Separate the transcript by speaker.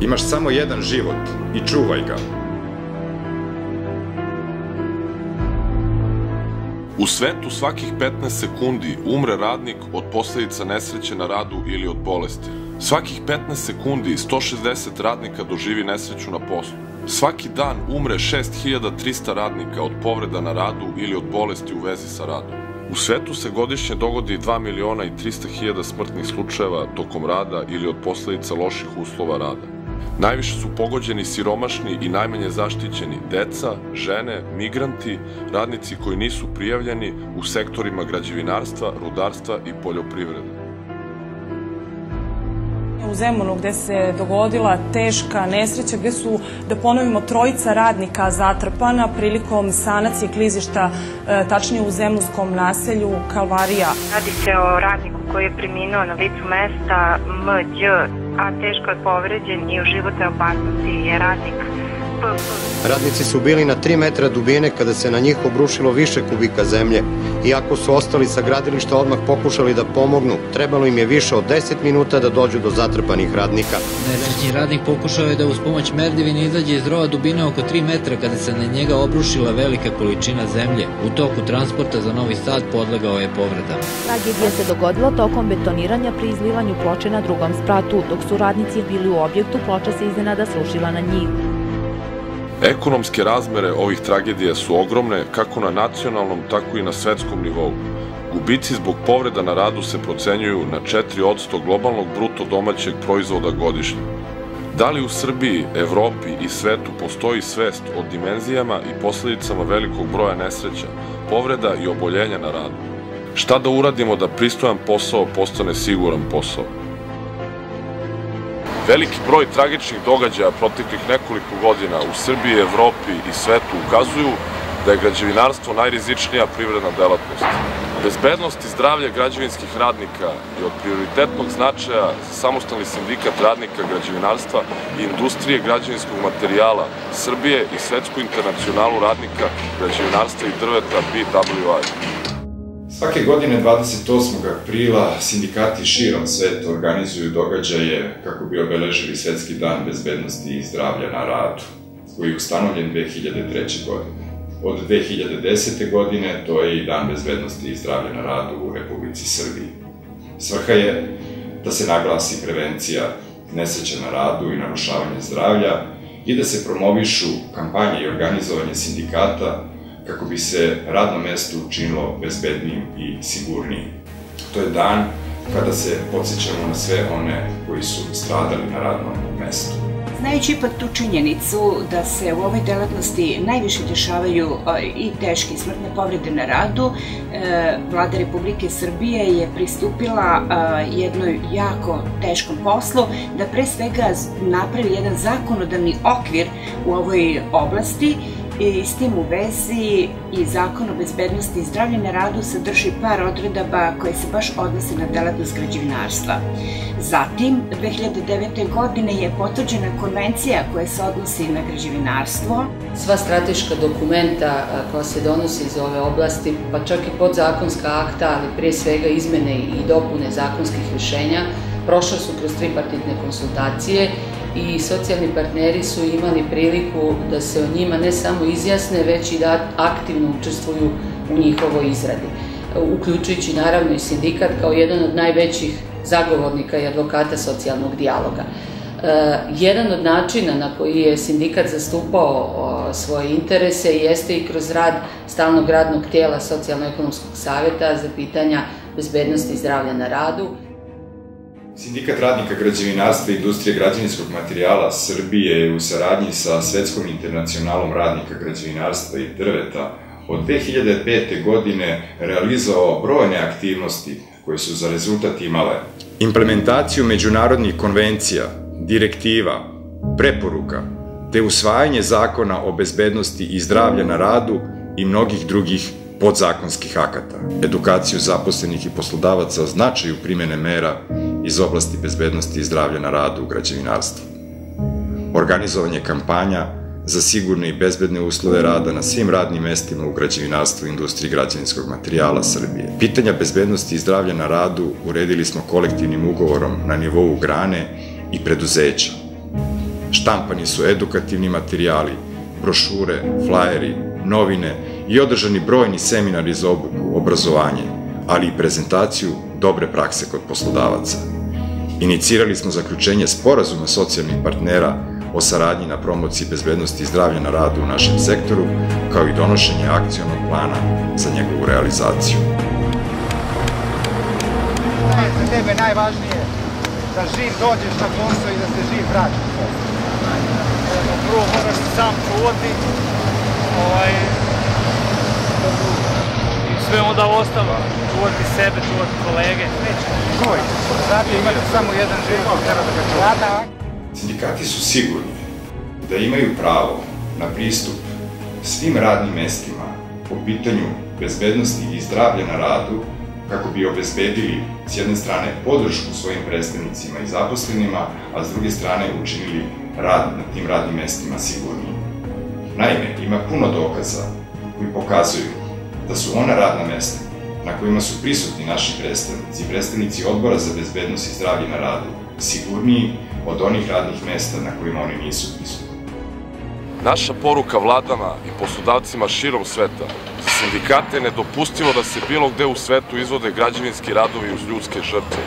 Speaker 1: Imaš samo jedan život i čuvaj ga.
Speaker 2: U svetu svakih 15 sekundi umre radnik od posledica nesreće na radu ili od bolesti. Svakih 15 sekundi 160 radnika doživi nesreću na poslu. Svaki dan umre 6300 radnika od povreda na radu ili od bolesti u vezi sa radom. U svetu se godišnje dogodi 2.300.000 smrtnih slučajeva tokom rada ili od posledica loših uslova rada. Najviše su pogođeni siromašni i najmanje zaštićeni deca, žene, migranti, radnici koji nisu prijavljeni u sektorima građevinarstva, rudarstva i poljoprivrede.
Speaker 3: U Zemunu gde se dogodila teška nesreća, gde su, da ponovimo, 3 radnika zatrpana prilikom sanacije klizišta, tačnije u zemunskom naselju Kalvarija.
Speaker 4: Radi se o radniku koji je preminuo na licu mesta MĐ, a teško je povređen i u životnoj opasnosti je radnik PP.
Speaker 5: Radnici su bili na 3 metra dubine kada se na njih obrušilo više kubika zemlje. Iako su ostali sa gradilišta odmah pokušali da pomognu, trebalo im je više od 10 minuta da dođu do zatrpanih radnika.
Speaker 6: Nesrećni radnik pokušao je da uz pomoć merdevine izađe iz rova dubine oko 3 metra kada se na njega obrušila velika količina zemlje. U toku transporta za Novi Sad podlegao je povredama.
Speaker 7: Tragedija se dogodila tokom betoniranja pri izlivanju ploče na drugom spratu. Dok su radnici bili u objektu, ploča se iznenada srušila na njih.
Speaker 2: Ekonomske razmere ovih tragedija su ogromne kako na nacionalnom, tako i na svetskom nivou. Gubici zbog povreda na radu se procenjuju na 4% globalnog bruto domaćeg proizvoda godišnje. Da li u Srbiji, Evropi i svetu postoji svest o dimenzijama i posledicama velikog broja nesreća, povreda i oboljenja na radu? Šta da uradimo da pristojan posao postane siguran posao? Veliki broj tragičnih događaja proteklih nekoliko godina u Srbiji, Evropi i svetu ukazuju da je građevinarstvo najrizičnija privredna delatnost. Bezbednost i zdravlje građevinskih radnika je od prioritetnog značaja za Samostalni sindikat radnika građevinarstva i industrije građevinskog materijala Srbije i Svetsku internacionalu radnika građevinarstva i drveta BWI.
Speaker 1: Svake godine 28. aprila sindikati širom sveta organizuju događaje kako bi obeležili Svetski dan bezbednosti i zdravlja na radu, koji je ustanovljen 2003. godine. Od 2010. godine to je i Dan bezbednosti i zdravlja na radu u Republici Srbiji. Svrha je da se naglasi prevencija nesreća na radu i narušavanje zdravlja i da se promovišu kampanje i organizovanje sindikata kako bi se radno mesto učinilo bezbednijim i sigurnijim. To je dan kada se podsjećamo na sve one koji su stradali na radnom mestu.
Speaker 8: Znajući ipak tu činjenicu da se u ovoj delatnosti najviše dešavaju i teške i smrtne povrede na radu, Vlada Republike Srbije je pristupila jednoj jako teškom poslu da pre svega napravi jedan zakonodavni okvir u ovoj oblasti. I s tim u vezi i Zakon o bezbednosti i zdravlju na radu sadrži par odredaba koje se baš odnose na delatnost građevinarstva. Zatim, 2009. godine je potvrđena konvencija koja se odnosi na građevinarstvo.
Speaker 9: Sva strateška dokumenta koja se donosi iz ove oblasti, pa čak i podzakonska akta, ali prije svega izmene i dopune zakonskih rješenja, prošle su kroz tripartitne konsultacije i socijalni partneri su imali priliku da se o njima ne samo izjasne, već i da aktivno učestvuju u njihovoj izradi, uključujući naravno i sindikat kao jedan od najvećih zagovornika i advokata socijalnog dijaloga. Jedan od načina na koji je sindikat zastupao svoje interese jeste i kroz rad stalnog radnog tijela Socijalno-ekonomskog savjeta za pitanja bezbednosti i zdravlja na radu.
Speaker 1: Sindikat radnika građevinarstva i industrije građevinskog materijala Srbije je u saradnji sa Svetskom internacionalom radnika građevinarstva i drveta od 2005. godine realizovao brojne aktivnosti koje su za rezultat imale implementaciju međunarodnih konvencija, direktiva, preporuka, te usvajanje zakona o bezbednosti i zdravlja na radu i mnogih drugih podzakonskih akata, edukaciju zaposlenih i poslodavaca o značaju primene mera iz oblasti bezbednosti i zdravlja na radu u građevinarstvu, organizovanje kampanja za sigurne i bezbedne uslove rada na svim radnim mestima u građevinarstvu i industriji građevinskog materijala Srbije. Pitanja bezbednosti i zdravlja na radu uredili smo kolektivnim ugovorom na nivou grane i preduzeća. Štampani su edukativni materijali, brošure, flajeri, novine i održani brojni seminari za obuku, obrazovanje, ali i prezentaciju dobre prakse kod poslodavaca. Inicirali smo zaključenje sporazuma socijalnih partnera o saradnji na promociji bezbednosti i zdravlja na radu u našem sektoru, kao i donošenje akcionog plana za njegovu realizaciju.
Speaker 10: Za tebe najvažnije da živ dođeš na posao i da se živ vratiš. Prvo moraš se sam čuvati i sve onda ostalo. Čuvati sebe, čuvati kolege. Čuvaj, znate imate samo jedan život, treba da ga čuvati.
Speaker 1: Sindikati su sigurni da imaju pravo na pristup svim radnim mestima po pitanju bezbednosti i zdravlja na radu, kako bi obezbedili s jedne strane podršku svojim predstavnicima i zaposlenima, a s druge strane učinili rad na tim radnim mestima sigurnijim. Naime, ima puno dokaza koji pokazuju da su ona radna mesta na kojima su prisutni naši predstavnici i predstavnici Odbora za bezbednost i zdravlje na radu sigurniji od onih radnih mesta na kojima oni nisu prisutni.
Speaker 2: Naša poruka vladama i poslodavcima širom sveta: za sindikate je nedopustivo da se bilo gde u svetu izvode građevinski radovi uz ljudske žrtve.